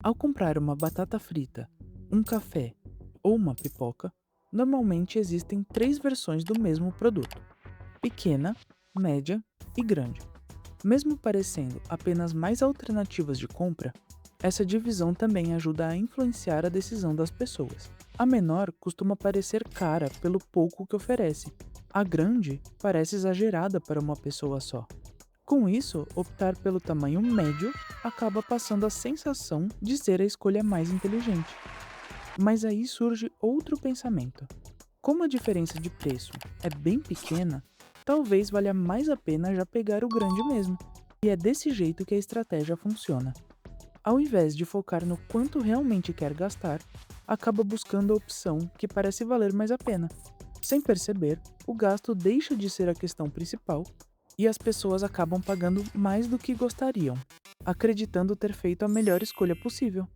Ao comprar uma batata frita, um café ou uma pipoca, normalmente existem três versões do mesmo produto: pequena, média e grande. Mesmo parecendo apenas mais alternativas de compra, essa divisão também ajuda a influenciar a decisão das pessoas. A menor costuma parecer cara pelo pouco que oferece, a grande parece exagerada para uma pessoa só. Com isso, optar pelo tamanho médio acaba passando a sensação de ser a escolha mais inteligente. Mas aí surge outro pensamento. Como a diferença de preço é bem pequena, talvez valha mais a pena já pegar o grande mesmo. E é desse jeito que a estratégia funciona. Ao invés de focar no quanto realmente quer gastar, acaba buscando a opção que parece valer mais a pena. Sem perceber, o gasto deixa de ser a questão principal e as pessoas acabam pagando mais do que gostariam, acreditando ter feito a melhor escolha possível.